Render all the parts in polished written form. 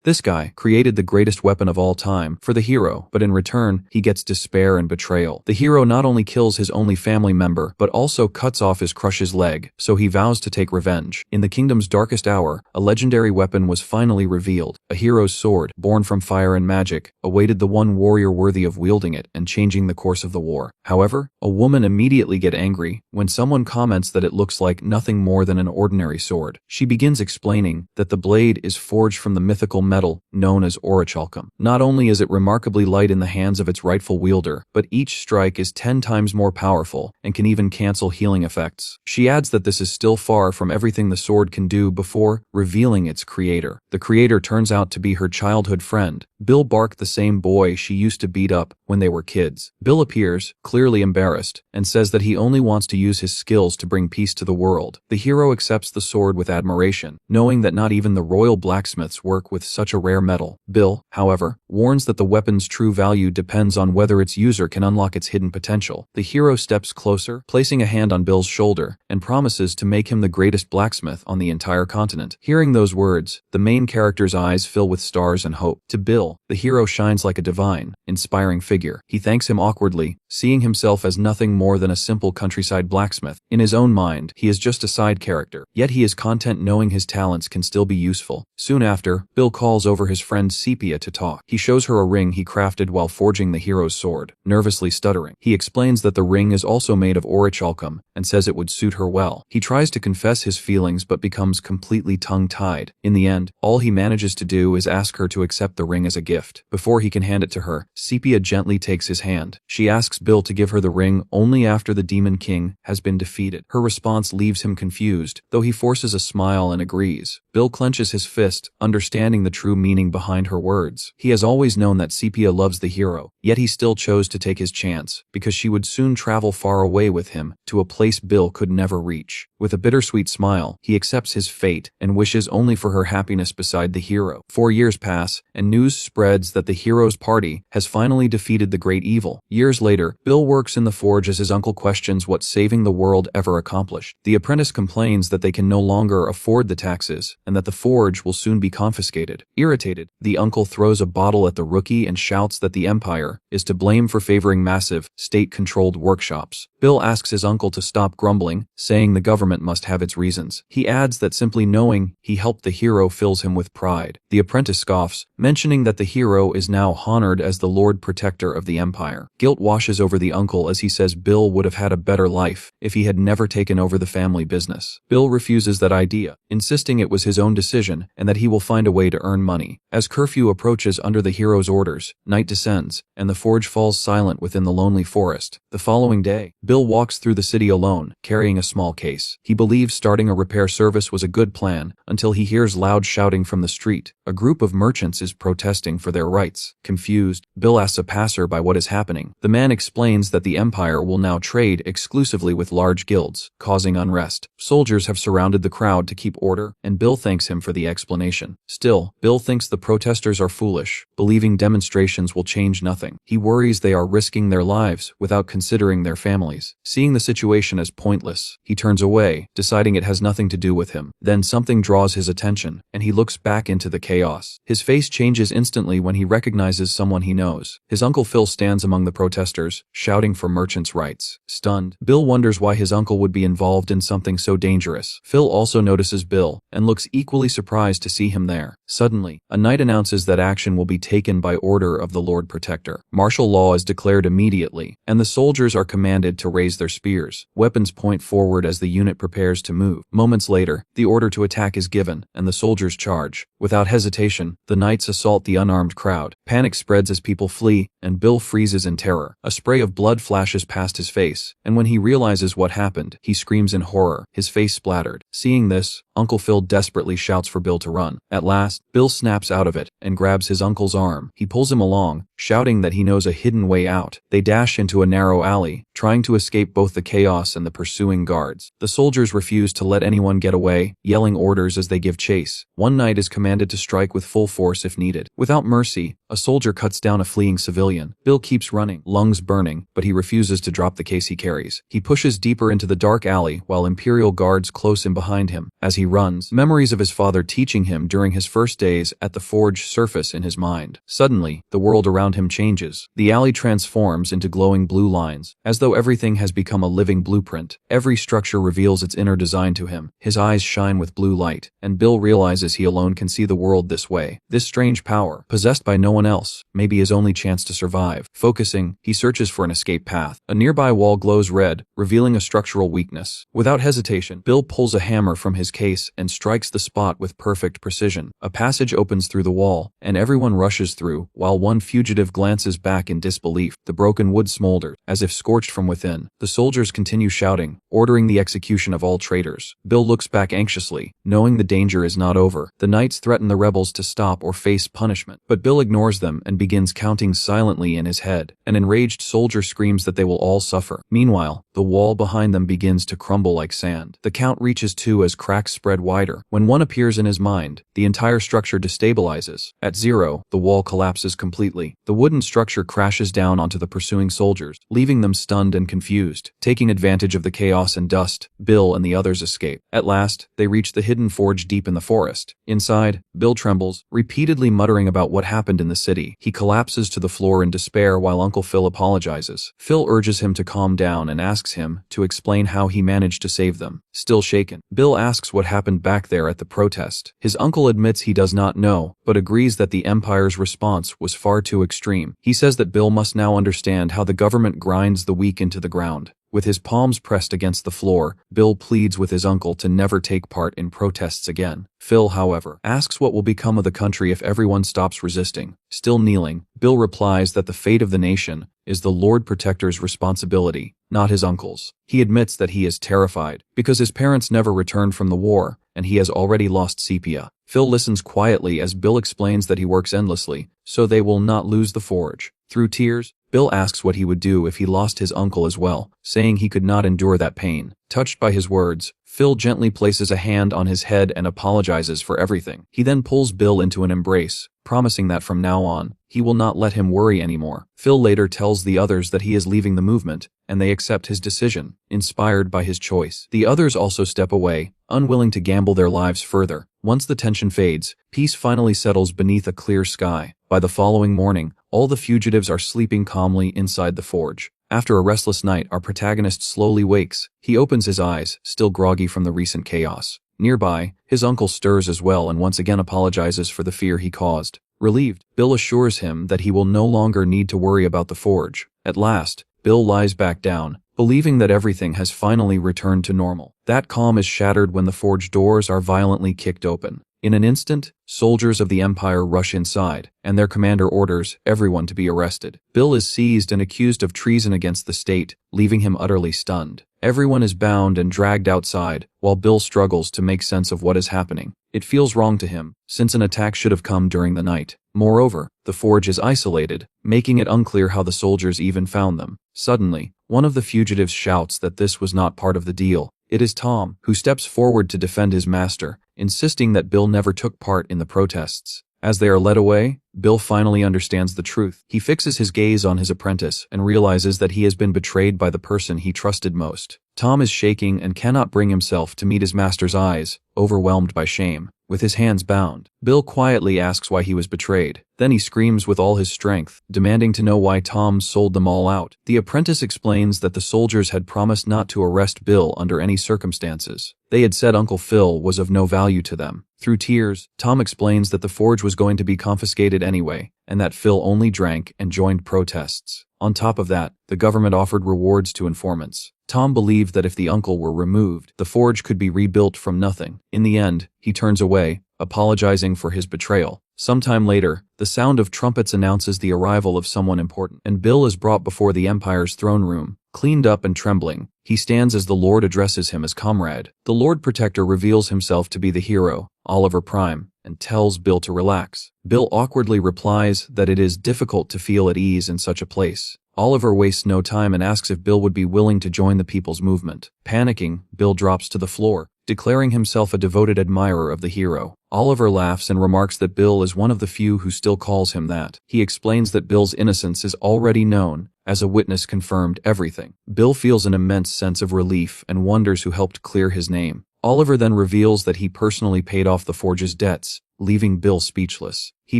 This guy created the greatest weapon of all time for the hero, but in return, he gets despair and betrayal. The hero not only kills his only family member, but also cuts off his crush's leg, so he vows to take revenge. In the kingdom's darkest hour, a legendary weapon was finally revealed. A hero's sword, born from fire and magic, awaited the one warrior worthy of wielding it and changing the course of the war. However, a woman immediately gets angry when someone comments that it looks like nothing more than an ordinary sword. She begins explaining that the blade is forged from the mythical metal known as orichalcum. Not only is it remarkably light in the hands of its rightful wielder, but each strike is 10 times more powerful and can even cancel healing effects. She adds that this is still far from everything the sword can do before revealing its creator. The creator turns out to be her childhood friend, Bill Bark, the same boy she used to beat up when they were kids. Bill appears, clearly embarrassed, and says that he only wants to use his skills to bring peace to the world. The hero accepts the sword with admiration, knowing that not even the royal blacksmiths work with such a rare metal. Bill, however, warns that the weapon's true value depends on whether its user can unlock its hidden potential. The hero steps closer, placing a hand on Bill's shoulder, and promises to make him the greatest blacksmith on the entire continent. Hearing those words, the main character's eyes fill with stars and hope. To Bill, the hero shines like a divine, inspiring figure. He thanks him awkwardly, seeing himself as nothing more than a simple countryside blacksmith. In his own mind, he is just a side character, yet he is content knowing his talents can still be useful. Soon after, Bill calls over his friend Sepia to talk. He shows her a ring he crafted while forging the hero's sword, nervously stuttering. He explains that the ring is also made of orichalcum and says it would suit her well. He tries to confess his feelings but becomes completely tongue-tied. In the end, all he manages to do is ask her to accept the ring as a gift. Before he can hand it to her, Sepia gently takes his hand. She asks Bill to give her the ring only after the Demon King has been defeated. Her response leaves him confused, though he forces a smile and agrees. Bill clenches his fist, understanding the true meaning behind her words. He has always known that Sepia loves the hero, yet he still chose to take his chance, because she would soon travel far away with him, to a place Bill could never reach. With a bittersweet smile, he accepts his fate and wishes only for her happiness beside the hero. 4 years pass, and news spreads that the hero's party has finally defeated the great evil. Years later, Bill works in the forge as his uncle questions what saving the world ever accomplished. The apprentice complains that they can no longer afford the taxes, and that the forge will soon be confiscated. Irritated, the uncle throws a bottle at the rookie and shouts that the Empire is to blame for favoring massive, state-controlled workshops. Bill asks his uncle to stop grumbling, saying the government must have its reasons. He adds that simply knowing he helped the hero fills him with pride. The apprentice scoffs, mentioning that the hero is now honored as the Lord Protector of the Empire. Guilt washes over the uncle as he says Bill would have had a better life if he had never taken over the family business. Bill refuses that idea, insisting it was his own decision and that he will find a way to earn money. As curfew approaches under the hero's orders, night descends, and the forge falls silent within the lonely forest. The following day, Bill walks through the city alone, carrying a small case. He believes starting a repair service was a good plan until he hears loud shouting from the street. A group of merchants is protesting for their rights. Confused, Bill asks a passerby what is happening. The man explains that the Empire will now trade exclusively with large guilds, causing unrest. Soldiers have surrounded the crowd to keep order, and Bill thanks him for the explanation. Still, Bill thinks the protesters are foolish, believing demonstrations will change nothing. He worries they are risking their lives without considering their families. Seeing the situation as pointless, he turns away, deciding it has nothing to do with him. Then something draws his attention, and he looks back into the chaos. His face changes instantly when he recognizes someone he knows. His Uncle Phil stands among the protesters, shouting for merchants' rights. Stunned, Bill wonders why his uncle would be involved in something so dangerous. Phil also notices Bill, and looks equally surprised to see him there. Suddenly, a knight announces that action will be taken by order of the Lord Protector. Martial law is declared immediately, and the soldiers are commanded to raise their spears. Weapons point forward as the unit prepares to move. Moments later, the order to attack is given, and the soldiers charge. Without hesitation, the knights assault the unarmed crowd. Panic spreads as people flee, and Bill freezes in terror. A spray of blood flashes past his face, and when he realizes what happened, he screams in horror, his face splattered. Seeing this, Uncle Phil desperately shouts for Bill to run. At last, Bill snaps out of it and grabs his uncle's arm. He pulls him along, shouting that he knows a hidden way out. They dash into a narrow alley, trying to escape both the chaos and the pursuing guards. The soldiers refuse to let anyone get away, yelling orders as they give chase. One knight is commanded to strike with full force if needed. Without mercy, a soldier cuts down a fleeing civilian. Bill keeps running, lungs burning, but he refuses to drop the case he carries. He pushes deeper into the dark alley while Imperial guards close in behind him. As he runs, memories of his father teaching him during his first days at the forge surface in his mind. Suddenly, the world around him changes. The alley transforms into glowing blue lines, as though everything has become a living blueprint. Every structure reveals its inner design to him. His eyes shine with blue light, and Bill realizes he alone can see the world this way. This strange power, possessed by no one else, may be his only chance to survive. Focusing, he searches for an escape path. A nearby wall glows red, revealing a structural weakness. Without hesitation, Bill pulls a hammer from his case and strikes the spot with perfect precision. A passage opens through the wall, and everyone rushes through, while one fugitive glances back in disbelief. The broken wood smolders, as if scorched from within. The soldiers continue shouting, ordering the execution of all traitors. Bill looks back anxiously, knowing the danger is not over. The knights threaten the rebels to stop or face punishment, but Bill ignores them and begins counting silently in his head. An enraged soldier screams that they will all suffer. Meanwhile, the wall behind them begins to crumble like sand. The count reaches 2 as cracks spread wider. When 1 appears in his mind, the entire structure destabilizes. At 0, the wall collapses completely. The wooden structure crashes down onto the pursuing soldiers, leaving them stunned and confused. Taking advantage of the chaos and dust, Bill and the others escape. At last, they reach the hidden forge deep in the forest. Inside, Bill trembles, repeatedly muttering about what happened in the city. He collapses to the floor in despair while Uncle Phil apologizes. Phil urges him to calm down and asks him to explain how he managed to save them. Still shaken, Bill asks what happened back there at the protest. His uncle admits he does not know, but agrees that the Empire's response was far too extreme. He says that Bill must now understand how the government grinds the weak into the ground. With his palms pressed against the floor, Bill pleads with his uncle to never take part in protests again. Phil, however, asks what will become of the country if everyone stops resisting. Still kneeling, Bill replies that the fate of the nation is the Lord Protector's responsibility, not his uncle's. He admits that he is terrified, because his parents never returned from the war, and he has already lost Sepia. Phil listens quietly as Bill explains that he works endlessly, so they will not lose the forge. Through tears, Bill asks what he would do if he lost his uncle as well, saying he could not endure that pain. Touched by his words, Phil gently places a hand on his head and apologizes for everything. He then pulls Bill into an embrace, promising that from now on, he will not let him worry anymore. Phil later tells the others that he is leaving the movement, and they accept his decision, inspired by his choice. The others also step away, unwilling to gamble their lives further. Once the tension fades, peace finally settles beneath a clear sky. By the following morning, all the fugitives are sleeping calmly inside the forge. After a restless night, our protagonist slowly wakes. He opens his eyes, still groggy from the recent chaos. Nearby, his uncle stirs as well and once again apologizes for the fear he caused. Relieved, Bill assures him that he will no longer need to worry about the forge. At last, Bill lies back down, believing that everything has finally returned to normal. That calm is shattered when the forge doors are violently kicked open. In an instant, soldiers of the Empire rush inside, and their commander orders everyone to be arrested. Bill is seized and accused of treason against the state, leaving him utterly stunned. Everyone is bound and dragged outside, while Bill struggles to make sense of what is happening. It feels wrong to him, since an attack should have come during the night. Moreover, the forge is isolated, making it unclear how the soldiers even found them. Suddenly, one of the fugitives shouts that this was not part of the deal. It is Tom, who steps forward to defend his master, insisting that Bill never took part in the protests. As they are led away, Bill finally understands the truth. He fixes his gaze on his apprentice and realizes that he has been betrayed by the person he trusted most. Tom is shaking and cannot bring himself to meet his master's eyes, overwhelmed by shame. With his hands bound, Bill quietly asks why he was betrayed. Then he screams with all his strength, demanding to know why Tom sold them all out. The apprentice explains that the soldiers had promised not to arrest Bill under any circumstances. They had said Uncle Phil was of no value to them. Through tears, Tom explains that the forge was going to be confiscated anyway, and that Phil only drank and joined protests. On top of that, the government offered rewards to informants. Tom believed that if the uncle were removed, the forge could be rebuilt from nothing. In the end, he turns away, apologizing for his betrayal. Sometime later, the sound of trumpets announces the arrival of someone important, and Bill is brought before the Empire's throne room. Cleaned up and trembling, he stands as the Lord addresses him as comrade. The Lord Protector reveals himself to be the hero, Oliver Prime, and tells Bill to relax. Bill awkwardly replies that it is difficult to feel at ease in such a place. Oliver wastes no time and asks if Bill would be willing to join the people's movement. Panicking, Bill drops to the floor, declaring himself a devoted admirer of the hero. Oliver laughs and remarks that Bill is one of the few who still calls him that. He explains that Bill's innocence is already known, as a witness confirmed everything. Bill feels an immense sense of relief and wonders who helped clear his name. Oliver then reveals that he personally paid off the forge's debts, leaving Bill speechless. He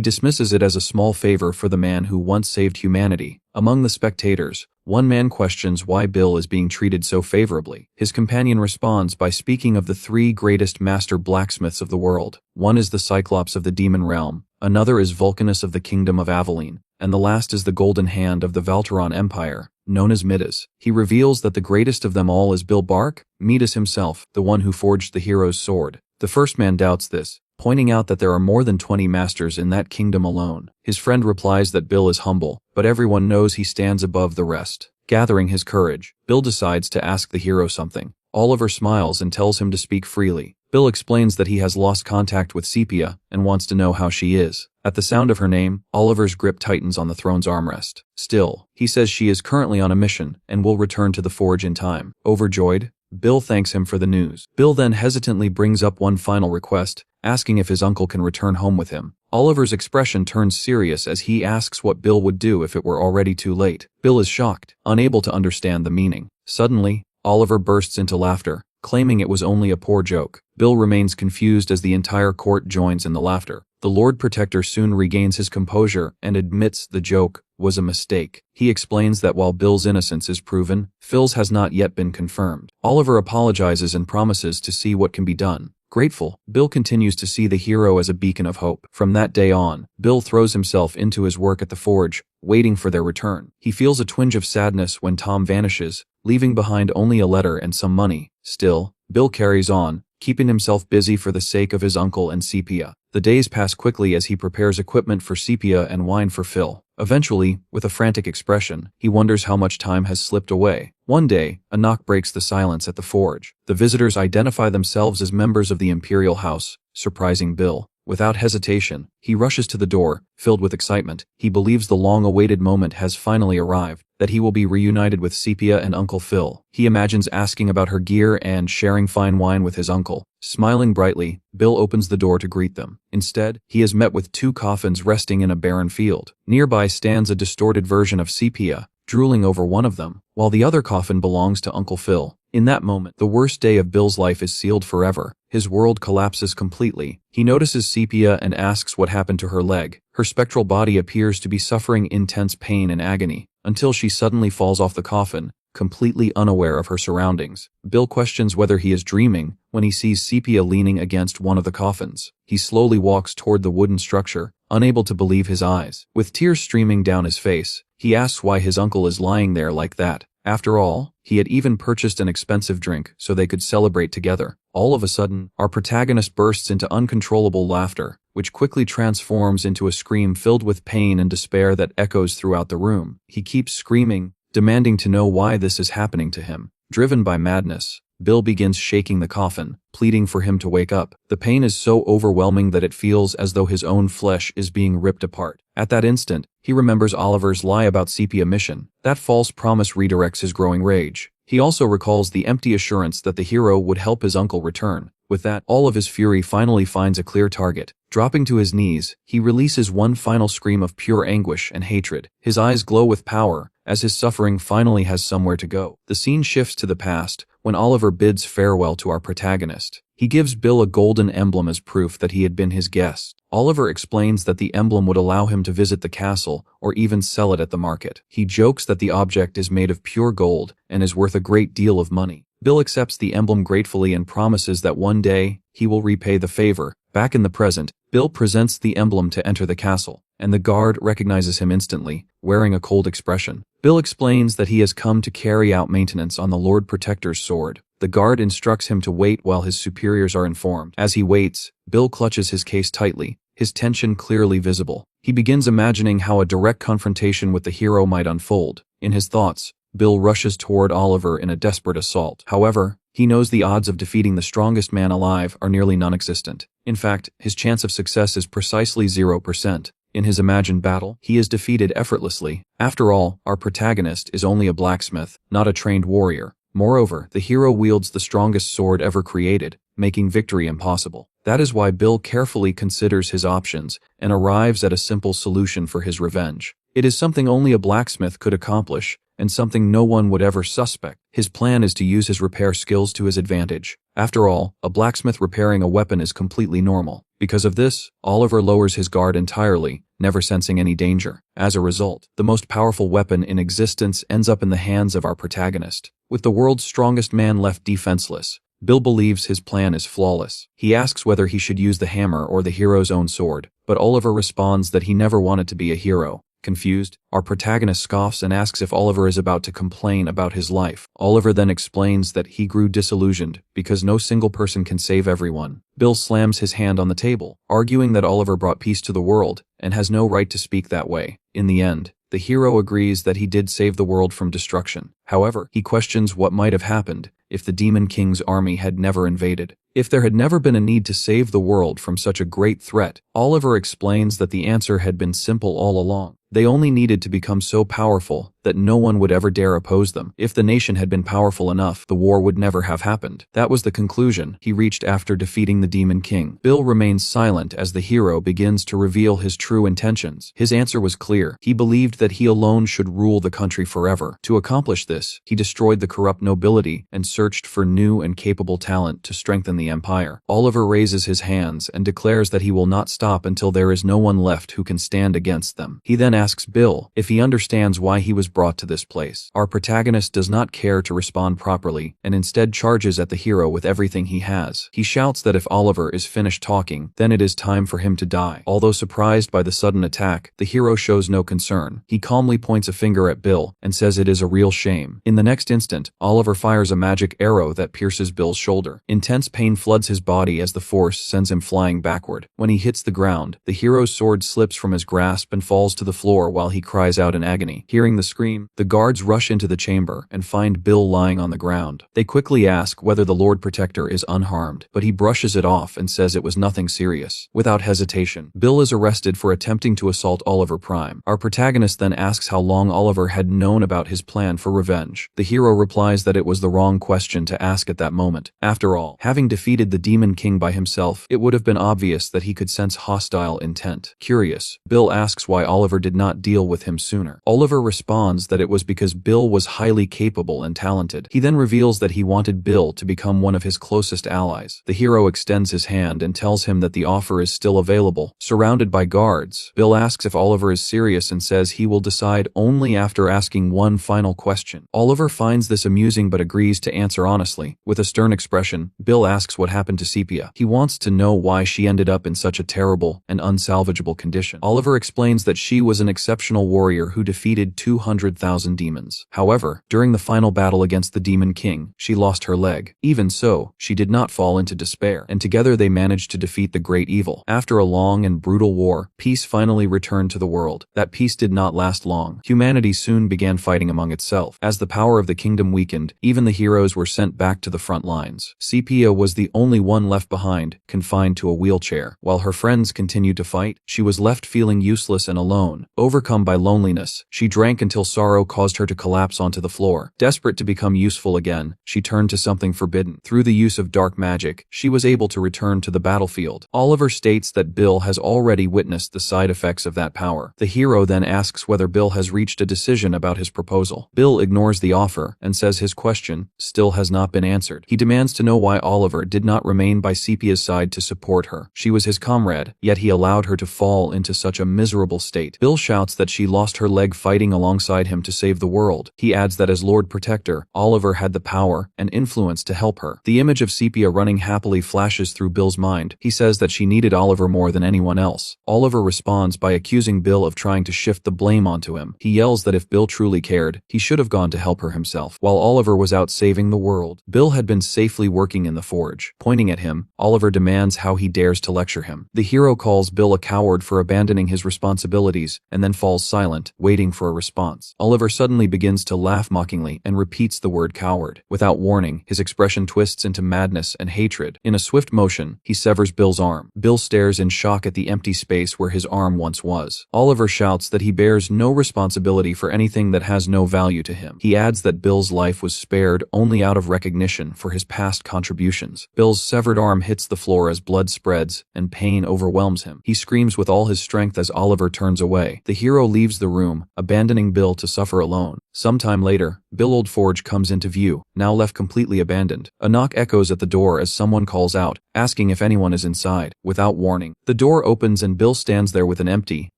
dismisses it as a small favor for the man who once saved humanity. Among the spectators, one man questions why Bill is being treated so favorably. His companion responds by speaking of the three greatest master blacksmiths of the world. One is the Cyclops of the demon realm, another is Vulcanus of the kingdom of Aveline, and the last is the golden hand of the Valteron Empire, known as Midas. He reveals that the greatest of them all is Bill Bark, Midas himself, the one who forged the hero's sword. The first man doubts this, pointing out that there are more than 20 masters in that kingdom alone. His friend replies that Bill is humble, but everyone knows he stands above the rest. Gathering his courage, Bill decides to ask the hero something. Oliver smiles and tells him to speak freely. Bill explains that he has lost contact with Sepia and wants to know how she is. At the sound of her name, Oliver's grip tightens on the throne's armrest. Still, he says she is currently on a mission and will return to the forge in time. Overjoyed, Bill thanks him for the news. Bill then hesitantly brings up one final request, asking if his uncle can return home with him. Oliver's expression turns serious as he asks what Bill would do if it were already too late. Bill is shocked, unable to understand the meaning. Suddenly, Oliver bursts into laughter, claiming it was only a poor joke. Bill remains confused as the entire court joins in the laughter. The Lord Protector soon regains his composure and admits the joke was a mistake. He explains that while Bill's innocence is proven, Phil's has not yet been confirmed. Oliver apologizes and promises to see what can be done. Grateful, Bill continues to see the hero as a beacon of hope. From that day on, Bill throws himself into his work at the forge, waiting for their return. He feels a twinge of sadness when Tom vanishes, leaving behind only a letter and some money. Still, Bill carries on, keeping himself busy for the sake of his uncle and Sepia. The days pass quickly as he prepares equipment for Sepia and wine for Phil. Eventually, with a frantic expression, he wonders how much time has slipped away. One day, a knock breaks the silence at the forge. The visitors identify themselves as members of the Imperial House, surprising Bill. Without hesitation, he rushes to the door, filled with excitement. He believes the long-awaited moment has finally arrived, that he will be reunited with Sepia and Uncle Phil. He imagines asking about her gear and sharing fine wine with his uncle. Smiling brightly, Bill opens the door to greet them. Instead, he is met with two coffins resting in a barren field. Nearby stands a distorted version of Sepia, drooling over one of them, while the other coffin belongs to Uncle Phil. In that moment, the worst day of Bill's life is sealed forever. His world collapses completely. He notices Sepia and asks what happened to her leg. Her spectral body appears to be suffering intense pain and agony, until she suddenly falls off the coffin, completely unaware of her surroundings. Bill questions whether he is dreaming when he sees Sepia leaning against one of the coffins. He slowly walks toward the wooden structure, unable to believe his eyes. With tears streaming down his face, he asks why his uncle is lying there like that. After all, he had even purchased an expensive drink so they could celebrate together. All of a sudden, our protagonist bursts into uncontrollable laughter, which quickly transforms into a scream filled with pain and despair that echoes throughout the room. He keeps screaming, demanding to know why this is happening to him. Driven by madness, Bill begins shaking the coffin, pleading for him to wake up. The pain is so overwhelming that it feels as though his own flesh is being ripped apart. At that instant, he remembers Oliver's lie about Sepia mission. That false promise redirects his growing rage. He also recalls the empty assurance that the hero would help his uncle return. With that, all of his fury finally finds a clear target. Dropping to his knees, he releases one final scream of pure anguish and hatred. His eyes glow with power, as his suffering finally has somewhere to go. The scene shifts to the past, when Oliver bids farewell to our protagonist. He gives Bill a golden emblem as proof that he had been his guest. Oliver explains that the emblem would allow him to visit the castle or even sell it at the market. He jokes that the object is made of pure gold and is worth a great deal of money. Bill accepts the emblem gratefully and promises that one day he will repay the favor. Back in the present, Bill presents the emblem to enter the castle, and the guard recognizes him instantly, wearing a cold expression. Bill explains that he has come to carry out maintenance on the Lord Protector's sword. The guard instructs him to wait while his superiors are informed. As he waits, Bill clutches his case tightly, his tension clearly visible. He begins imagining how a direct confrontation with the hero might unfold. In his thoughts, Bill rushes toward Oliver in a desperate assault. However, He knows the odds of defeating the strongest man alive are nearly non-existent. In fact, his chance of success is precisely 0%. In his imagined battle, he is defeated effortlessly. After all, our protagonist is only a blacksmith, not a trained warrior. Moreover, the hero wields the strongest sword ever created, making victory impossible. That is why Bill carefully considers his options and arrives at a simple solution for his revenge. It is something only a blacksmith could accomplish, and something no one would ever suspect. His plan is to use his repair skills to his advantage. After all, a blacksmith repairing a weapon is completely normal. Because of this, Oliver lowers his guard entirely, never sensing any danger. As a result, the most powerful weapon in existence ends up in the hands of our protagonist. With the world's strongest man left defenseless, Bill believes his plan is flawless. He asks whether he should use the hammer or the hero's own sword, but Oliver responds that he never wanted to be a hero. Confused, our protagonist scoffs and asks if Oliver is about to complain about his life. Oliver then explains that he grew disillusioned because no single person can save everyone. Bill slams his hand on the table, arguing that Oliver brought peace to the world and has no right to speak that way. In the end, the hero agrees that he did save the world from destruction. However, he questions what might have happened if the Demon King's army had never invaded. If there had never been a need to save the world from such a great threat, Oliver explains that the answer had been simple all along. They only needed to become so powerful that no one would ever dare oppose them. If the nation had been powerful enough, the war would never have happened. That was the conclusion he reached after defeating the Demon King. Bill remains silent as the hero begins to reveal his true intentions. His answer was clear. He believed that he alone should rule the country forever. To accomplish this, he destroyed the corrupt nobility and searched for new and capable talent to strengthen the empire. Oliver raises his hands and declares that he will not stop until there is no one left who can stand against them. He then asks Bill if he understands why he was brought to this place. Our protagonist does not care to respond properly and instead charges at the hero with everything he has. He shouts that if Oliver is finished talking, then it is time for him to die. Although surprised by the sudden attack, the hero shows no concern. He calmly points a finger at Bill and says it is a real shame. In the next instant, Oliver fires a magic arrow that pierces Bill's shoulder. Intense pain floods his body as the force sends him flying backward. When he hits the ground, the hero's sword slips from his grasp and falls to the floor while he cries out in agony. Hearing the scream, the guards rush into the chamber and find Bill lying on the ground. They quickly ask whether the Lord Protector is unharmed, but he brushes it off and says it was nothing serious. Without hesitation, Bill is arrested for attempting to assault Oliver Prime. Our protagonist then asks how long Oliver had known about his plan for revenge. The hero replies that it was the wrong question to ask at that moment. After all, having defeated the Demon King by himself, it would have been obvious that he could sense hostile intent. Curious, Bill asks why Oliver did not deal with him sooner. Oliver responds that it was because Bill was highly capable and talented. He then reveals that he wanted Bill to become one of his closest allies. The hero extends his hand and tells him that the offer is still available. Surrounded by guards, Bill asks if Oliver is serious and says he will decide only after asking one final question. Oliver finds this amusing but agrees to answer honestly. With a stern expression, Bill asks what happened to Sepia. He wants to know why she ended up in such a terrible and unsalvageable condition. Oliver explains that she was an exceptional warrior who defeated 200,000 demons. However, during the final battle against the Demon King, she lost her leg. Even so, she did not fall into despair, and together they managed to defeat the great evil. After a long and brutal war, peace finally returned to the world. That peace did not last long. Humanity soon began fighting among itself. As the power of the kingdom weakened, even the heroes were sent back to the front lines. Sepia was the only one left behind, confined to a wheelchair. While her friends continued to fight, she was left feeling useless and alone. Overcome by loneliness, she drank until sorrow caused her to collapse onto the floor. Desperate to become useful again, she turned to something forbidden. Through the use of dark magic, she was able to return to the battlefield. Oliver states that Bill has already witnessed the side effects of that power. The hero then asks whether Bill has reached a decision about his proposal. Bill ignores the offer and says his question still has not been answered. He demands to know why Oliver did not remain by Sepia's side to support her. She was his comrade, yet he allowed her to fall into such a miserable state. Bill shouts that she lost her leg fighting alongside him to save the world. He adds that as Lord Protector, Oliver had the power and influence to help her. The image of Sepia running happily flashes through Bill's mind. He says that she needed Oliver more than anyone else. Oliver responds by accusing Bill of trying to shift the blame onto him. He yells that if Bill truly cared, he should have gone to help her himself. While Oliver was out saving the world, Bill had been safely working in the forge. Pointing at him, Oliver demands how he dares to lecture him. The hero calls Bill a coward for abandoning his responsibilities and then falls silent, waiting for a response. Oliver suddenly begins to laugh mockingly and repeats the word coward. Without warning, his expression twists into madness and hatred. In a swift motion, he severs Bill's arm. Bill stares in shock at the empty space where his arm once was. Oliver shouts that he bears no responsibility for anything that has no value to him. He adds that Bill's life was spared only out of recognition for his past contributions. Bill's severed arm hits the floor as blood spreads and pain overwhelms him. He screams with all his strength as Oliver turns away. The hero leaves the room, abandoning Bill to suffer alone. Sometime later, Bill Old Forge comes into view, now left completely abandoned. A knock echoes at the door as someone calls out, asking if anyone is inside. Without warning, the door opens and Bill stands there with an empty,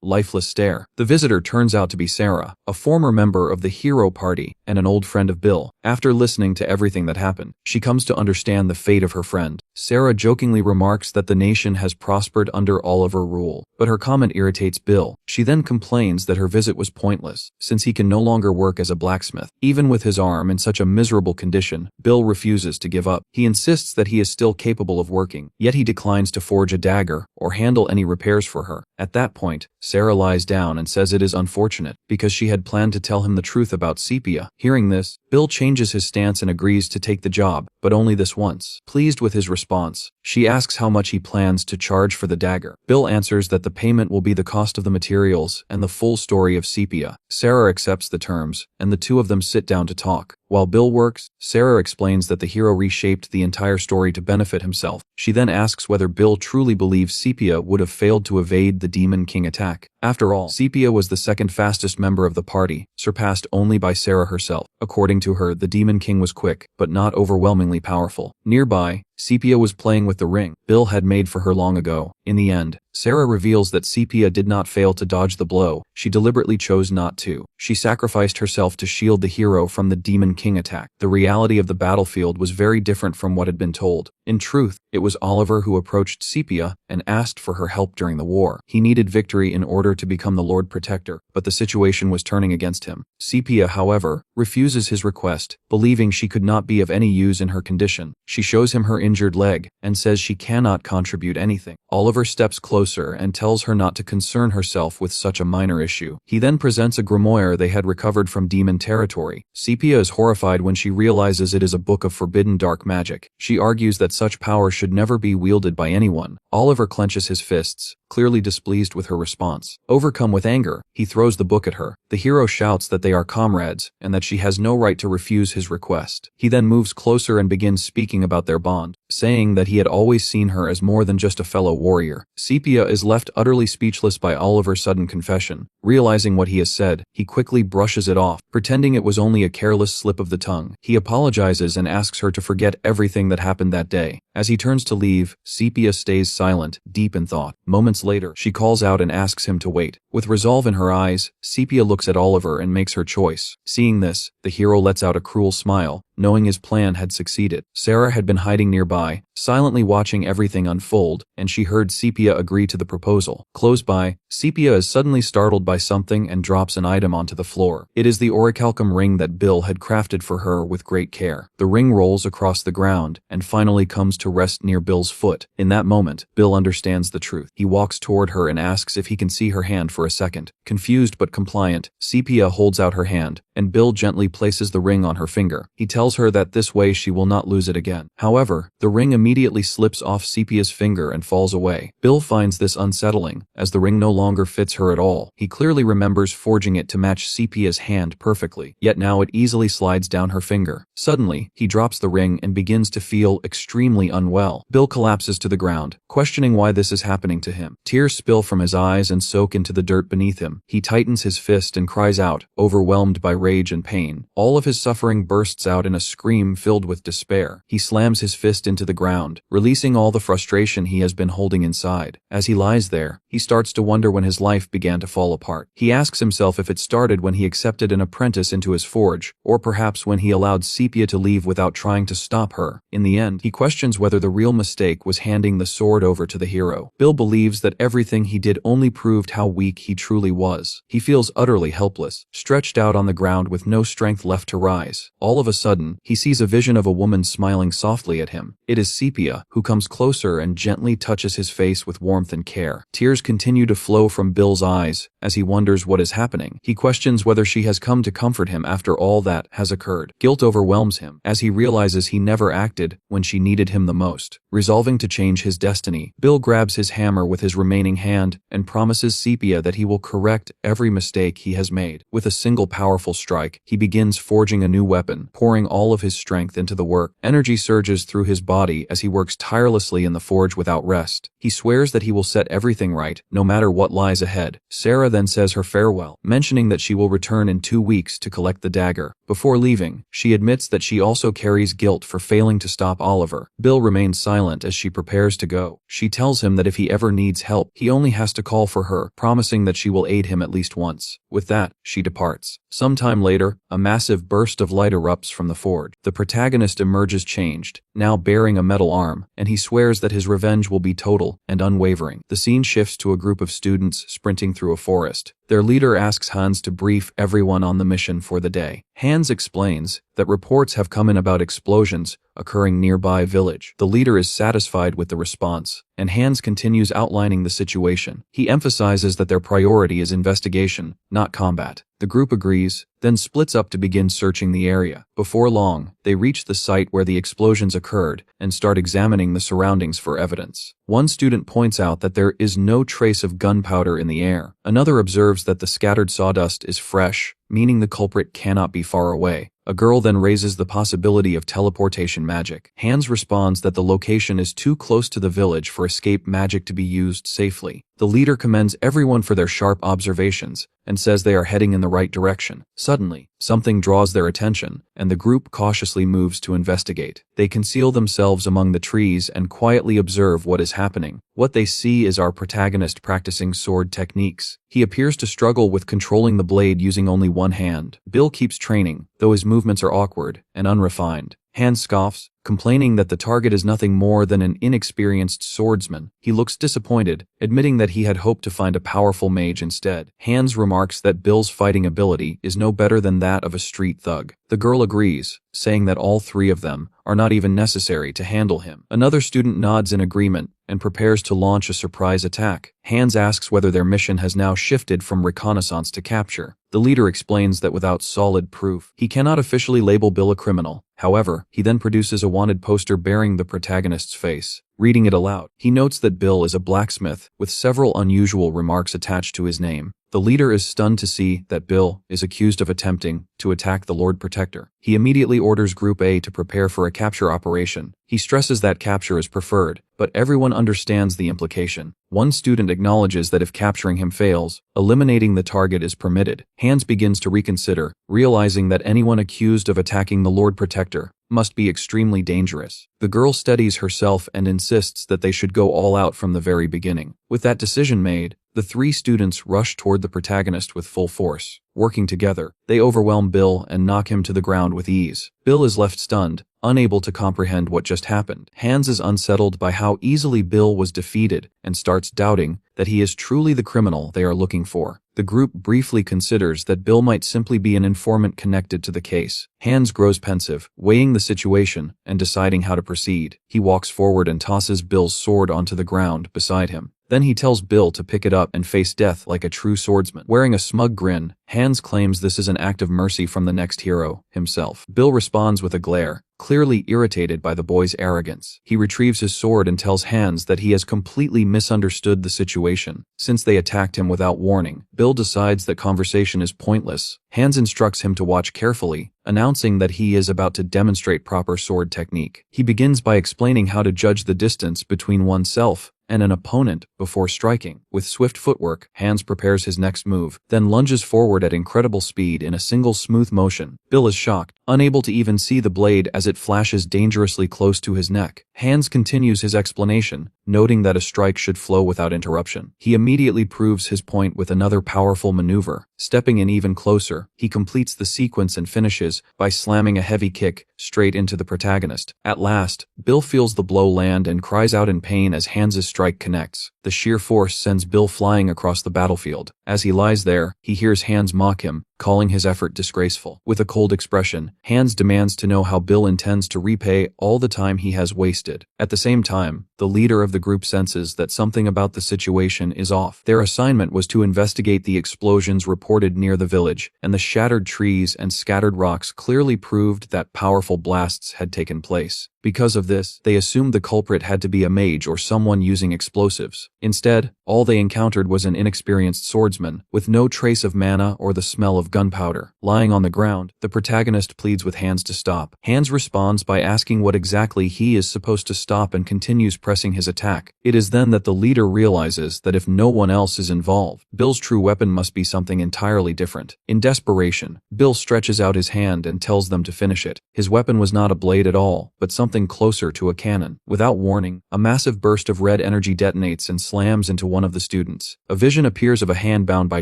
lifeless stare. The visitor turns out to be Sarah, a former member of the hero party and an old friend of Bill. After listening to everything that happened, she comes to understand the fate of her friend. Sarah jokingly remarks that the nation has prospered under Oliver rule, but her comment irritates Bill. She then complains that her visit was pointless, since he can no longer work as a blacksmith. Even with his arm in such a miserable condition, Bill refuses to give up. He insists that he is still capable of working, yet he declines to forge a dagger or handle any repairs for her. At that point, Sarah lies down and says it is unfortunate, because she had planned to tell him the truth about Sepia. Hearing this, Bill changes his stance and agrees to take the job, but only this once. Pleased with his response, she asks how much he plans to charge for the dagger. Bill answers that the payment will be the cost of the materials and the full story of Sepia. Sarah accepts the terms, and the two of them sit down to talk. While Bill works, Sarah explains that the hero reshaped the entire story to benefit himself. She then asks whether Bill truly believes Sepia would have failed to evade the Demon King attack. After all, Sepia was the second fastest member of the party, surpassed only by Sarah herself. According to her, the Demon King was quick, but not overwhelmingly powerful. Nearby, Sepia was playing with the ring Bill had made for her long ago. In the end, Sarah reveals that Sepia did not fail to dodge the blow, she deliberately chose not to. She sacrificed herself to shield the hero from the Demon King attack. The reality of the battlefield was very different from what had been told. In truth, it was Oliver who approached Sepia and asked for her help during the war. He needed victory in order to become the Lord Protector, but the situation was turning against him. Sepia, however, refuses his request, believing she could not be of any use in her condition. She shows him her injured leg and says she cannot contribute anything. Oliver steps closer and tells her not to concern herself with such a minor issue. He then presents a grimoire they had recovered from demon territory. Sepia is horrified when she realizes it is a book of forbidden dark magic. She argues that such power should never be wielded by anyone. Oliver clenches his fists, clearly displeased with her response. Overcome with anger, he throws the book at her. The hero shouts that they are comrades and that she has no right to refuse his request. He then moves closer and begins speaking about their bond, saying that he had always seen her as more than just a fellow warrior. Sepia is left utterly speechless by Oliver's sudden confession. Realizing what he has said, he quickly brushes it off, pretending it was only a careless slip of the tongue. He apologizes and asks her to forget everything that happened that day. As he turns to leave, Sepia stays silent, deep in thought. Moments later, she calls out and asks him to wait. With resolve in her eyes, Sepia looks at Oliver and makes her choice. Seeing this, the hero lets out a cruel smile, knowing his plan had succeeded. Sarah had been hiding nearby, silently watching everything unfold, and she heard Sepia agree to the proposal. Close by, Sepia is suddenly startled by something and drops an item onto the floor. It is the orichalcum ring that Bill had crafted for her with great care. The ring rolls across the ground and finally comes to rest near Bill's foot. In that moment, Bill understands the truth. He walks toward her and asks if he can see her hand for a second. Confused but compliant, Sepia holds out her hand, and Bill gently places the ring on her finger. He tells her that this way she will not lose it again. However, the ring immediately slips off Sepia's finger and falls away. Bill finds this unsettling, as the ring no longer fits her at all. He clearly remembers forging it to match Sepia's hand perfectly, yet now it easily slides down her finger. Suddenly, he drops the ring and begins to feel extremely unwell. Bill collapses to the ground, questioning why this is happening to him. Tears spill from his eyes and soak into the dirt beneath him. He tightens his fist and cries out, overwhelmed by rage and pain. All of his suffering bursts out in a scream filled with despair. He slams his fist into the ground, releasing all the frustration he has been holding inside. As he lies there, he starts to wonder when his life began to fall apart. He asks himself if it started when he accepted an apprentice into his forge, or perhaps when he allowed Sepia to leave without trying to stop her. In the end, he questions whether the real mistake was handing the sword over to the hero. Bill believes that everything he did only proved how weak he truly was. He feels utterly helpless, stretched out on the ground with no strength left to rise. All of a sudden, sudden, he sees a vision of a woman smiling softly at him. It is Sepia, who comes closer and gently touches his face with warmth and care. Tears continue to flow from Bill's eyes as he wonders what is happening. He questions whether she has come to comfort him after all that has occurred. Guilt overwhelms him as he realizes he never acted when she needed him the most. Resolving to change his destiny, Bill grabs his hammer with his remaining hand and promises Sepia that he will correct every mistake he has made. With a single powerful strike, he begins forging a new weapon, pouring all of his strength into the work. Energy surges through his body as he works tirelessly in the forge without rest. He swears that he will set everything right, no matter what lies ahead. Sarah then says her farewell, mentioning that she will return in 2 weeks to collect the dagger. Before leaving, she admits that she also carries guilt for failing to stop Oliver. Bill remains silent as she prepares to go. She tells him that if he ever needs help, he only has to call for her, promising that she will aid him at least once. With that, she departs. Sometime later, a massive burst of light erupts from the forge. The protagonist emerges changed, now bearing a metal arm, and he swears that his revenge will be total and unwavering. The scene shifts to a group of students sprinting through a forest. Their leader asks Hans to brief everyone on the mission for the day. Hans explains that reports have come in about explosions occurring nearby village. The leader is satisfied with the response, and Hans continues outlining the situation. He emphasizes that their priority is investigation, not combat. The group agrees, then splits up to begin searching the area. Before long, they reach the site where the explosions occurred and start examining the surroundings for evidence. One student points out that there is no trace of gunpowder in the air. Another observes that the scattered sawdust is fresh, meaning the culprit cannot be far away. A girl then raises the possibility of teleportation magic. Hans responds that the location is too close to the village for escape magic to be used safely. The leader commends everyone for their sharp observations and says they are heading in the right direction. Suddenly, something draws their attention, and the group cautiously moves to investigate. They conceal themselves among the trees and quietly observe what is happening. What they see is our protagonist practicing sword techniques. He appears to struggle with controlling the blade using only one hand. Bill keeps training, though his movements are awkward and unrefined. Hans scoffs, complaining that the target is nothing more than an inexperienced swordsman. He looks disappointed, admitting that he had hoped to find a powerful mage instead. Hans remarks that Bill's fighting ability is no better than that of a street thug. The girl agrees, saying that all three of them are not even necessary to handle him. Another student nods in agreement and prepares to launch a surprise attack. Hans asks whether their mission has now shifted from reconnaissance to capture. The leader explains that without solid proof, he cannot officially label Bill a criminal. However, he then produces a wanted poster bearing the protagonist's face. Reading it aloud, he notes that Bill is a blacksmith, with several unusual remarks attached to his name. The leader is stunned to see that Bill is accused of attempting to attack the Lord Protector. He immediately orders Group A to prepare for a capture operation. He stresses that capture is preferred, but everyone understands the implication. One student acknowledges that if capturing him fails, eliminating the target is permitted. Hans begins to reconsider, realizing that anyone accused of attacking the Lord Protector must be extremely dangerous. The girl steadies herself and insists that they should go all out from the very beginning. With that decision made, the three students rush toward the protagonist with full force. Working together, they overwhelm Bill and knock him to the ground with ease. Bill is left stunned, unable to comprehend what just happened. Hans is unsettled by how easily Bill was defeated and starts doubting that he is truly the criminal they are looking for. The group briefly considers that Bill might simply be an informant connected to the case. Hans grows pensive, weighing the situation and deciding how to proceed. He walks forward and tosses Bill's sword onto the ground beside him. Then he tells Bill to pick it up and face death like a true swordsman. Wearing a smug grin, Hans claims this is an act of mercy from the next hero, himself. Bill responds with a glare, clearly irritated by the boy's arrogance. He retrieves his sword and tells Hans that he has completely misunderstood the situation. Since they attacked him without warning, Bill decides that conversation is pointless. Hans instructs him to watch carefully, announcing that he is about to demonstrate proper sword technique. He begins by explaining how to judge the distance between oneself and an opponent before striking. With swift footwork, Hans prepares his next move, then lunges forward at incredible speed in a single smooth motion. Bill is shocked, unable to even see the blade as it flashes dangerously close to his neck. Hans continues his explanation, noting that a strike should flow without interruption. He immediately proves his point with another powerful maneuver. Stepping in even closer, he completes the sequence and finishes by slamming a heavy kick straight into the protagonist. At last, Bill feels the blow land and cries out in pain as Hans's strike connects. The sheer force sends Bill flying across the battlefield. As he lies there, he hears Hans mock him, calling his effort disgraceful. With a cold expression, Hans demands to know how Bill intends to repay all the time he has wasted. At the same time, the leader of the group senses that something about the situation is off. Their assignment was to investigate the explosions reported near the village, and the shattered trees and scattered rocks clearly proved that powerful blasts had taken place. Because of this, they assumed the culprit had to be a mage or someone using explosives. Instead, all they encountered was an inexperienced swordsman, with no trace of mana or the smell of gunpowder. Lying on the ground, the protagonist pleads with Hans to stop. Hans responds by asking what exactly he is supposed to stop and continues pressing his attack. It is then that the leader realizes that if no one else is involved, Bill's true weapon must be something entirely different. In desperation, Bill stretches out his hand and tells them to finish it. His weapon was not a blade at all, but something closer to a cannon. Without warning, a massive burst of red energy detonates and slams into one of the students. A vision appears of a hand bound by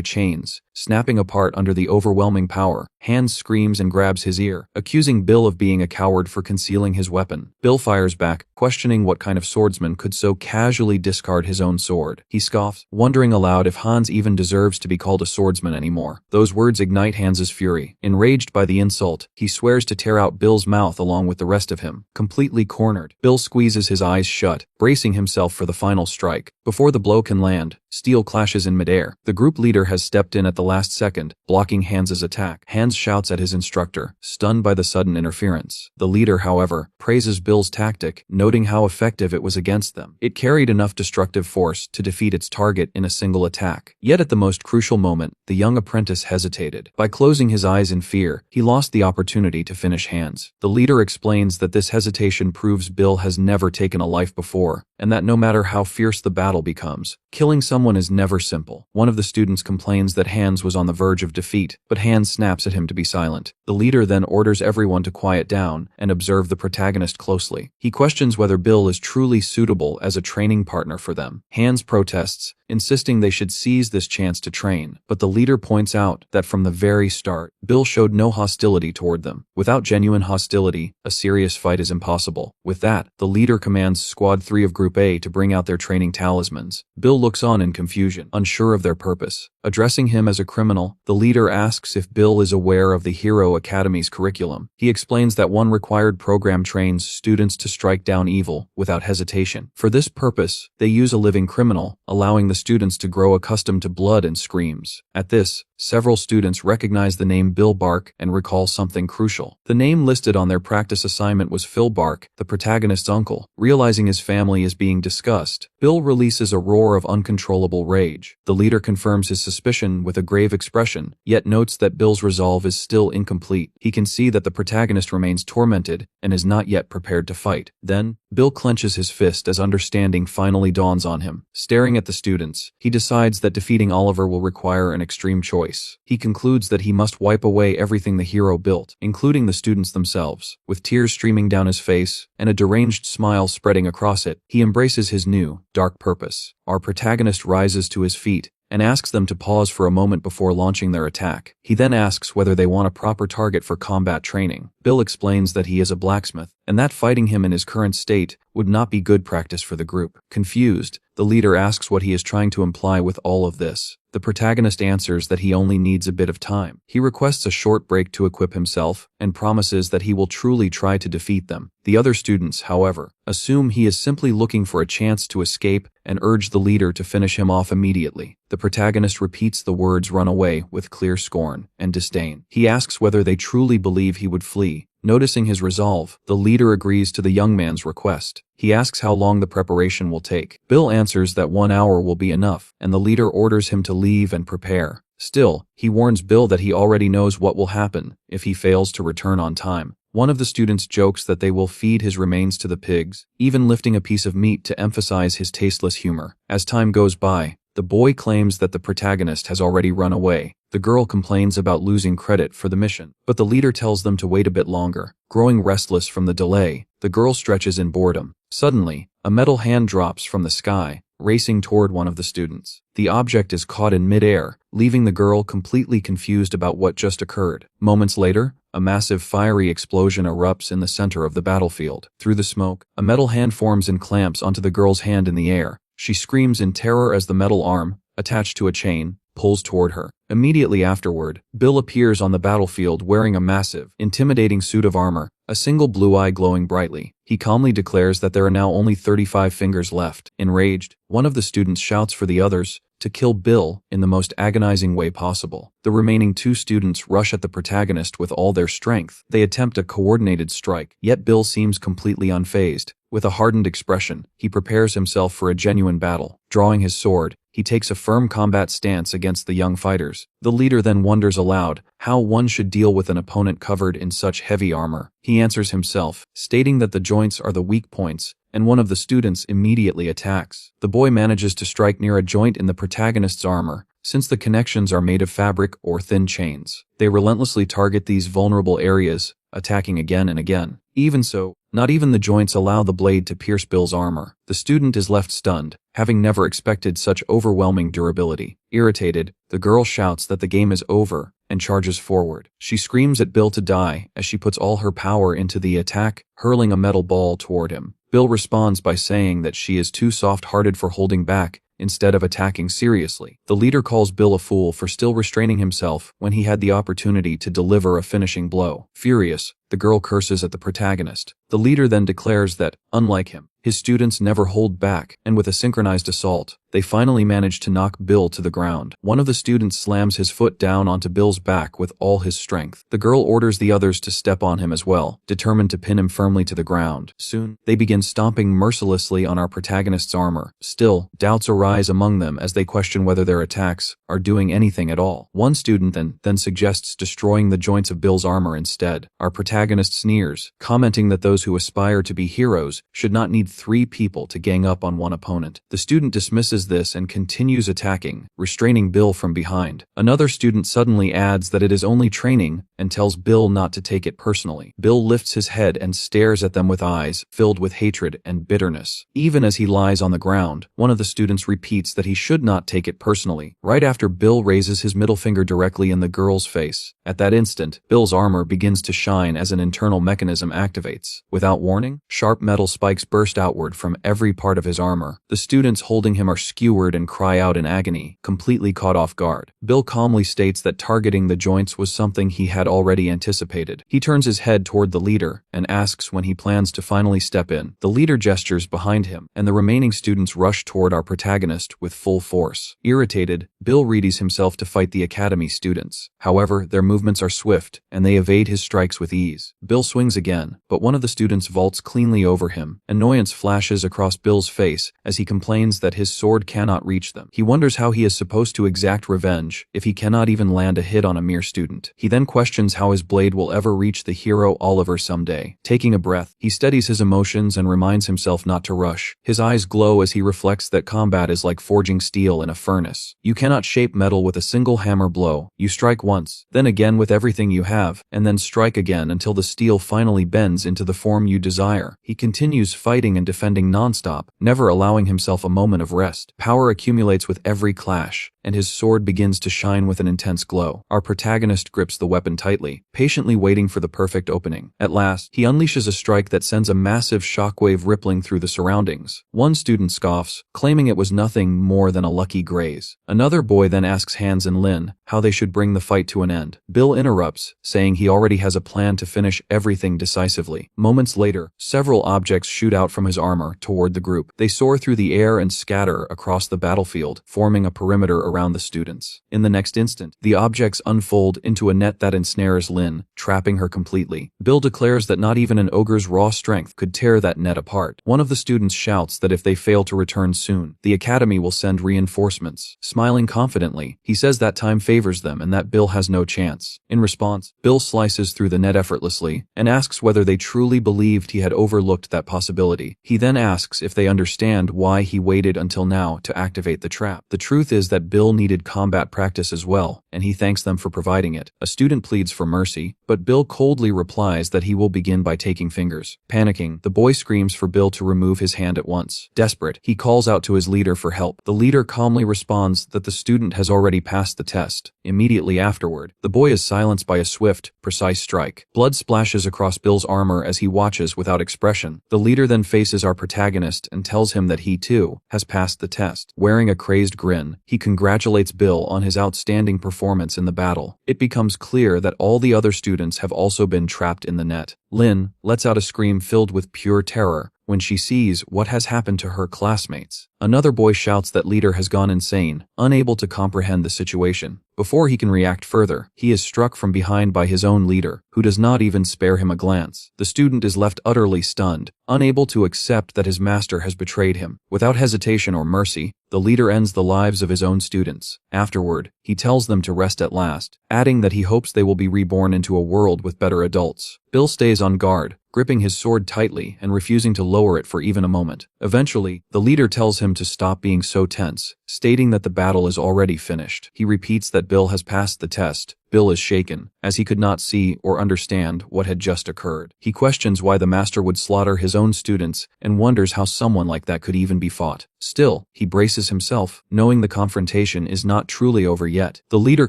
chains, snapping apart under the overwhelming power. Hans screams and grabs his ear, accusing Bill of being a coward for concealing his weapon. Bill fires back, questioning what kind of swordsman could so casually discard his own sword. He scoffs, wondering aloud if Hans even deserves to be called a swordsman anymore. Those words ignite Hans's fury. Enraged by the insult, he swears to tear out Bill's mouth along with the rest of him. Completely cornered, Bill squeezes his eyes shut, bracing himself for the final strike. Before the blow can land, steel clashes in midair. The group leader has stepped in at the last second, blocking Hans's attack. Hans shouts at his instructor, stunned by the sudden interference. The leader, however, praises Bill's tactic, noting how effective it was against them. It carried enough destructive force to defeat its target in a single attack. Yet at the most crucial moment, the young apprentice hesitated. By closing his eyes in fear, he lost the opportunity to finish Hans. The leader explains that this hesitation proves Bill has never taken a life before, and that no matter how fierce the battle becomes, killing someone is never simple. One of the students complains that Hans was on the verge of defeat, but Hans snaps at him to be silent. The leader then orders everyone to quiet down and observe the protagonist closely. He questions whether Bill is truly suitable as a training partner for them. Hans protests, insisting they should seize this chance to train, but the leader points out that from the very start, Bill showed no hostility toward them. Without genuine hostility, a serious fight is impossible. With that, the leader commands Squad 3 of Group A to bring out their training talismans. Bill looks on in confusion, unsure of their purpose. Addressing him as a criminal, the leader asks if Bill is aware of the Hero Academy's curriculum. He explains that one required program trains students to strike down evil without hesitation. For this purpose, they use a living criminal, allowing the students to grow accustomed to blood and screams. At this, several students recognize the name Bill Bark and recall something crucial. The name listed on their practice assignment was Phil Bark, the protagonist's uncle. Realizing his family is being discussed, Bill releases a roar of uncontrollable rage. The leader confirms his suspicion with a grave expression, yet notes that Bill's resolve is still incomplete. He can see that the protagonist remains tormented and is not yet prepared to fight. Then, Bill clenches his fist as understanding finally dawns on him. Staring at the students, he decides that defeating Oliver will require an extreme choice. He concludes that he must wipe away everything the hero built, including the students themselves. With tears streaming down his face and a deranged smile spreading across it, he embraces his new, dark purpose. Our protagonist rises to his feet and asks them to pause for a moment before launching their attack. He then asks whether they want a proper target for combat training. Bill explains that he is a blacksmith, and that fighting him in his current state would not be good practice for the group. Confused, the leader asks what he is trying to imply with all of this. The protagonist answers that he only needs a bit of time. He requests a short break to equip himself and promises that he will truly try to defeat them. The other students, however, assume he is simply looking for a chance to escape and urge the leader to finish him off immediately. The protagonist repeats the words "run away" with clear scorn and disdain. He asks whether they truly believe he would flee. Noticing his resolve, the leader agrees to the young man's request. He asks how long the preparation will take. Bill answers that 1 hour will be enough, and the leader orders him to leave and prepare. Still, he warns Bill that he already knows what will happen if he fails to return on time. One of the students jokes that they will feed his remains to the pigs, even lifting a piece of meat to emphasize his tasteless humor. As time goes by, the boy claims that the protagonist has already run away. The girl complains about losing credit for the mission, but the leader tells them to wait a bit longer. Growing restless from the delay, the girl stretches in boredom. Suddenly, a metal hand drops from the sky, racing toward one of the students. The object is caught in midair, leaving the girl completely confused about what just occurred. Moments later, a massive fiery explosion erupts in the center of the battlefield. Through the smoke, a metal hand forms and clamps onto the girl's hand in the air. She screams in terror as the metal arm, attached to a chain, pulls toward her. Immediately afterward, Bill appears on the battlefield wearing a massive, intimidating suit of armor, a single blue eye glowing brightly. He calmly declares that there are now only 35 fingers left. Enraged, one of the students shouts for the others to kill Bill in the most agonizing way possible. The remaining 2 students rush at the protagonist with all their strength. They attempt a coordinated strike, yet Bill seems completely unfazed. With a hardened expression, he prepares himself for a genuine battle. Drawing his sword, he takes a firm combat stance against the young fighters. The leader then wonders aloud how one should deal with an opponent covered in such heavy armor. He answers himself, stating that the joints are the weak points, and one of the students immediately attacks. The boy manages to strike near a joint in the protagonist's armor, since the connections are made of fabric or thin chains. They relentlessly target these vulnerable areas, attacking again and again. Even so, not even the joints allow the blade to pierce Bill's armor. The student is left stunned, having never expected such overwhelming durability. Irritated, the girl shouts that the game is over and charges forward. She screams at Bill to die as she puts all her power into the attack, hurling a metal ball toward him. Bill responds by saying that she is too soft-hearted for holding back, instead of attacking seriously. The leader calls Bill a fool for still restraining himself when he had the opportunity to deliver a finishing blow. Furious, the girl curses at the protagonist. The leader then declares that, unlike him, his students never hold back, and with a synchronized assault, they finally manage to knock Bill to the ground. One of the students slams his foot down onto Bill's back with all his strength. The girl orders the others to step on him as well, determined to pin him firmly to the ground. Soon, they begin stomping mercilessly on our protagonist's armor. Still, doubts arise among them as they question whether their attacks are doing anything at all. One student then suggests destroying the joints of Bill's armor instead. Our protagonist sneers, commenting that those who aspire to be heroes should not need 3 people to gang up on one opponent. The student dismisses this and continues attacking, restraining Bill from behind. Another student suddenly adds that it is only training and tells Bill not to take it personally. Bill lifts his head and stares at them with eyes filled with hatred and bitterness. Even as he lies on the ground, one of the students repeats that he should not take it personally. Right after Bill raises his middle finger directly in the girl's face. At that instant, Bill's armor begins to shine as an internal mechanism activates. Without warning, sharp metal spikes burst outward from every part of his armor. The students holding him are skewered and cry out in agony, completely caught off guard. Bill calmly states that targeting the joints was something he had already anticipated. He turns his head toward the leader and asks when he plans to finally step in. The leader gestures behind him, and the remaining students rush toward our protagonist with full force. Irritated, Bill readies himself to fight the academy students. However, their movements are swift, and they evade his strikes with ease. Bill swings again, but one of the students vaults cleanly over him. Annoyance flashes across Bill's face as he complains that his sword cannot reach them. He wonders how he is supposed to exact revenge if he cannot even land a hit on a mere student. He then questions how his blade will ever reach the hero Oliver someday. Taking a breath, he steadies his emotions and reminds himself not to rush. His eyes glow as he reflects that combat is like forging steel in a furnace. You cannot shape metal with a single hammer blow. You strike once, then again with everything you have, and then strike again until the steel finally bends into the form you desire. He continues fighting and defending nonstop, never allowing himself a moment of rest. Power accumulates with every clash, and his sword begins to shine with an intense glow. Our protagonist grips the weapon tightly, patiently waiting for the perfect opening. At last, he unleashes a strike that sends a massive shockwave rippling through the surroundings. One student scoffs, claiming it was nothing more than a lucky graze. Another boy then asks Hans and Lynn how they should bring the fight to an end. Bill interrupts, saying he already has a plan to finish everything decisively. Moments later, several objects shoot out from his armor toward the group. They soar through the air and scatter across the battlefield, forming a perimeter around the students. In the next instant, the objects unfold into a net that ensnares Lynn, trapping her completely. Bill declares that not even an ogre's raw strength could tear that net apart. One of the students shouts that if they fail to return soon, the academy will send reinforcements. Smiling confidently, he says that time favors them and that Bill has no chance. In response, Bill slices through the net effortlessly and asks whether they truly believed he had overlooked that possibility. He then asks if they understand why he waited until now to activate the trap. The truth is that Bill needed combat practice as well, and he thanks them for providing it. A student pleads for mercy, but Bill coldly replies that he will begin by taking fingers. Panicking, the boy screams for Bill to remove his hand at once. Desperate, he calls out to his leader for help. The leader calmly responds that the student has already passed the test. Immediately afterward, the boy is silenced by a swift, precise strike. Blood Blood splashes across Bill's armor as he watches without expression. The leader then faces our protagonist and tells him that he, too, has passed the test. Wearing a crazed grin, he congratulates Bill on his outstanding performance in the battle. It becomes clear that all the other students have also been trapped in the net. Lynn lets out a scream filled with pure terror when she sees what has happened to her classmates. Another boy shouts that leader has gone insane, unable to comprehend the situation. Before he can react further, he is struck from behind by his own leader, who does not even spare him a glance. The student is left utterly stunned, unable to accept that his master has betrayed him. Without hesitation or mercy, the leader ends the lives of his own students. Afterward, he tells them to rest at last, adding that he hopes they will be reborn into a world with better adults. Bill stays on guard, gripping his sword tightly and refusing to lower it for even a moment. Eventually, the leader tells him to stop being so tense, stating that the battle is already finished. He repeats that Bill has passed the test. Bill is shaken, as he could not see or understand what had just occurred. He questions why the master would slaughter his own students and wonders how someone like that could even be fought. Still, he braces himself, knowing the confrontation is not truly over yet. The leader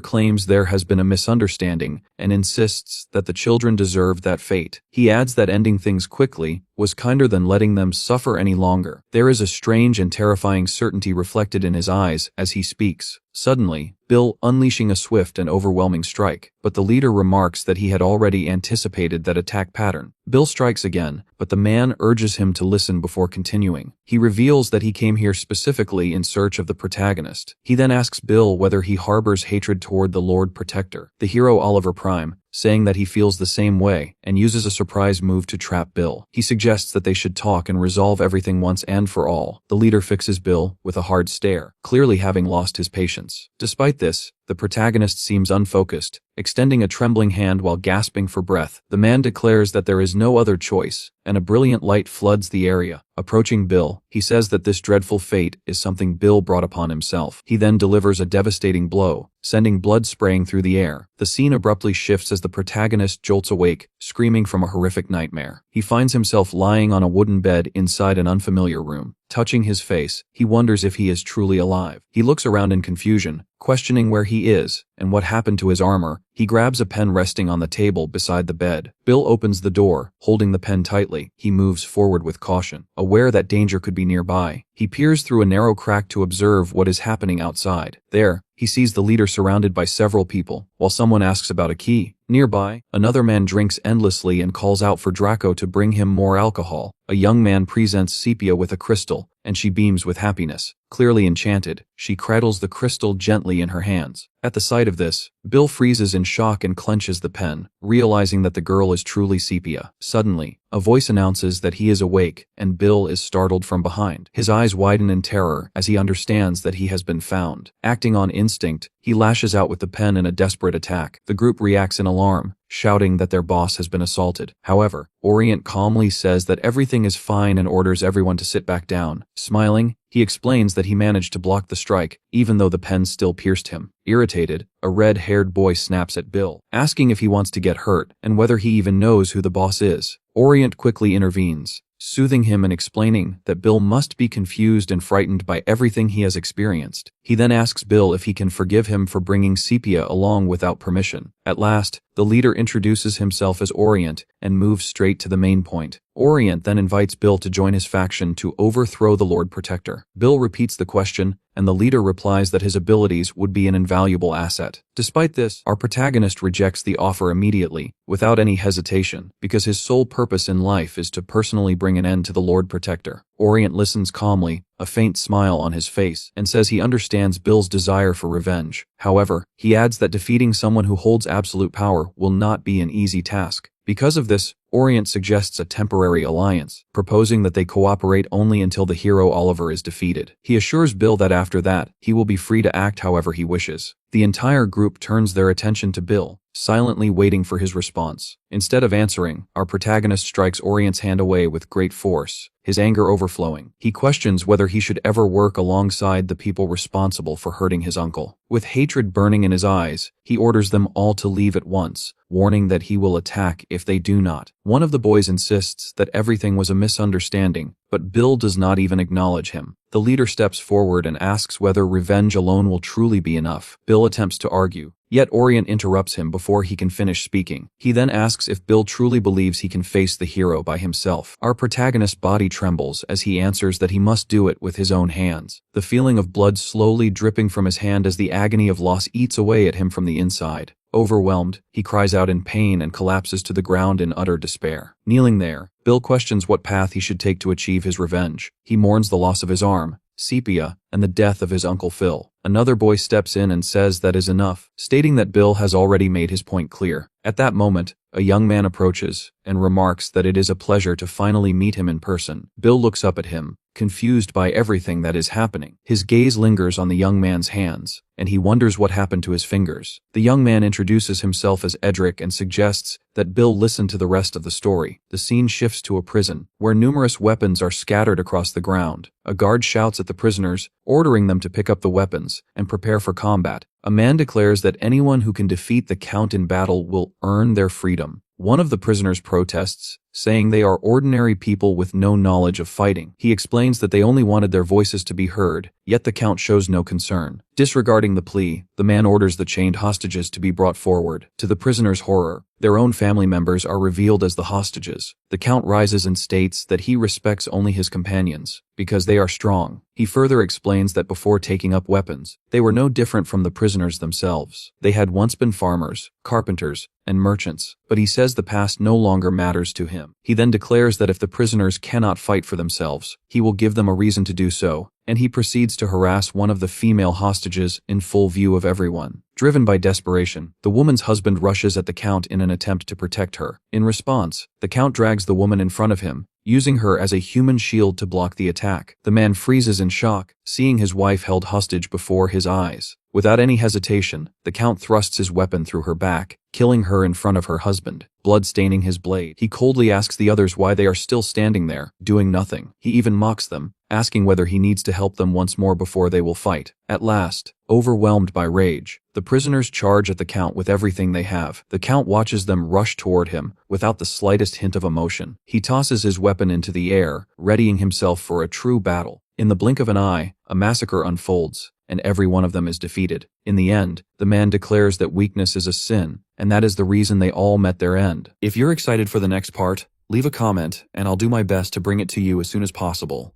claims there has been a misunderstanding and insists that the children deserved that fate. He adds that ending things quickly was kinder than letting them suffer any longer. There is a strange and terrifying certainty reflected in his eyes as he speaks. Suddenly, Bill unleashing a swift and overwhelming strike, but the leader remarks that he had already anticipated that attack pattern. Bill strikes again, but the man urges him to listen before continuing. He reveals that he came here specifically in search of the protagonist. He then asks Bill whether he harbors hatred toward the Lord Protector, the hero Oliver Prime, saying that he feels the same way, and uses a surprise move to trap Bill. He suggests that they should talk and resolve everything once and for all. The leader fixes Bill with a hard stare, clearly having lost his patience. Despite this, the protagonist seems unfocused, extending a trembling hand while gasping for breath. The man declares that there is no other choice, and a brilliant light floods the area. Approaching Bill, he says that this dreadful fate is something Bill brought upon himself. He then delivers a devastating blow, sending blood spraying through the air. The scene abruptly shifts as the protagonist jolts awake, screaming from a horrific nightmare. He finds himself lying on a wooden bed inside an unfamiliar room. Touching his face, he wonders if he is truly alive. He looks around in confusion, questioning where he is and what happened to his armor. He grabs a pen resting on the table beside the bed. Bill opens the door, holding the pen tightly. He moves forward with caution, aware that danger could be nearby. He peers through a narrow crack to observe what is happening outside. There, he sees the leader surrounded by several people, while someone asks about a key. Nearby, another man drinks endlessly and calls out for Draco to bring him more alcohol. A young man presents Sepia with a crystal, and she beams with happiness. Clearly enchanted, she cradles the crystal gently in her hands. At the sight of this, Bill freezes in shock and clenches the pen, realizing that the girl is truly Sepia. Suddenly, a voice announces that he is awake, and Bill is startled from behind. His eyes widen in terror as he understands that he has been found. Acting on instinct, he lashes out with the pen in a desperate attack. The group reacts in alarm, shouting that their boss has been assaulted. However, Orient calmly says that everything is fine and orders everyone to sit back down. Smiling, he explains that he managed to block the strike, even though the pen still pierced him. Irritated, a red-haired boy snaps at Bill, asking if he wants to get hurt and whether he even knows who the boss is. Orient quickly intervenes, soothing him and explaining that Bill must be confused and frightened by everything he has experienced. He then asks Bill if he can forgive him for bringing Sepia along without permission. At last, the leader introduces himself as Orient and moves straight to the main point. Orient then invites Bill to join his faction to overthrow the Lord Protector. Bill repeats the question, and the leader replies that his abilities would be an invaluable asset. Despite this, our protagonist rejects the offer immediately, without any hesitation, because his sole purpose in life is to personally bring an end to the Lord Protector. Orient listens calmly, a faint smile on his face, and says he understands Bill's desire for revenge. However, he adds that defeating someone who holds absolute power will not be an easy task. Because of this, Orient suggests a temporary alliance, proposing that they cooperate only until the hero Oliver is defeated. He assures Bill that after that, he will be free to act however he wishes. The entire group turns their attention to Bill, silently waiting for his response. Instead of answering, our protagonist strikes Orient's hand away with great force, his anger overflowing. He questions whether he should ever work alongside the people responsible for hurting his uncle. With hatred burning in his eyes, he orders them all to leave at once, warning that he will attack if they do not. One of the boys insists that everything was a misunderstanding, but Bill does not even acknowledge him. The leader steps forward and asks whether revenge alone will truly be enough. Bill attempts to argue, yet Orient interrupts him before he can finish speaking. He then asks asks if Bill truly believes he can face the hero by himself. Our protagonist's body trembles as he answers that he must do it with his own hands. The feeling of blood slowly dripping from his hand as the agony of loss eats away at him from the inside. Overwhelmed, he cries out in pain and collapses to the ground in utter despair. Kneeling there, Bill questions what path he should take to achieve his revenge. He mourns the loss of his arm, Sepia, and the death of his Uncle Phil. Another boy steps in and says that is enough, stating that Bill has already made his point clear. At that moment, a young man approaches and remarks that it is a pleasure to finally meet him in person. Bill looks up at him, confused by everything that is happening. His gaze lingers on the young man's hands, and he wonders what happened to his fingers. The young man introduces himself as Edric and suggests that Bill listen to the rest of the story. The scene shifts to a prison, where numerous weapons are scattered across the ground. A guard shouts at the prisoners, ordering them to pick up the weapons and prepare for combat. A man declares that anyone who can defeat the Count in battle will earn their freedom. One of the prisoners protests, saying they are ordinary people with no knowledge of fighting. He explains that they only wanted their voices to be heard, yet the Count shows no concern. Disregarding the plea, the man orders the chained hostages to be brought forward. To the prisoners' horror, their own family members are revealed as the hostages. The Count rises and states that he respects only his companions, because they are strong. He further explains that before taking up weapons, they were no different from the prisoners themselves. They had once been farmers, carpenters, and merchants, but he says the past no longer matters to him. He then declares that if the prisoners cannot fight for themselves, he will give them a reason to do so, and he proceeds to harass one of the female hostages in full view of everyone. Driven by desperation, the woman's husband rushes at the Count in an attempt to protect her. In response, the Count drags the woman in front of him, using her as a human shield to block the attack. The man freezes in shock, seeing his wife held hostage before his eyes. Without any hesitation, the Count thrusts his weapon through her back, killing her in front of her husband, blood staining his blade. He coldly asks the others why they are still standing there, doing nothing. He even mocks them, asking whether he needs to help them once more before they will fight. At last, overwhelmed by rage, the prisoners charge at the Count with everything they have. The Count watches them rush toward him, without the slightest hint of emotion. He tosses his weapon into the air, readying himself for a true battle. In the blink of an eye, a massacre unfolds, and every one of them is defeated. In the end, the man declares that weakness is a sin, and that is the reason they all met their end. If you're excited for the next part, leave a comment, and I'll do my best to bring it to you as soon as possible.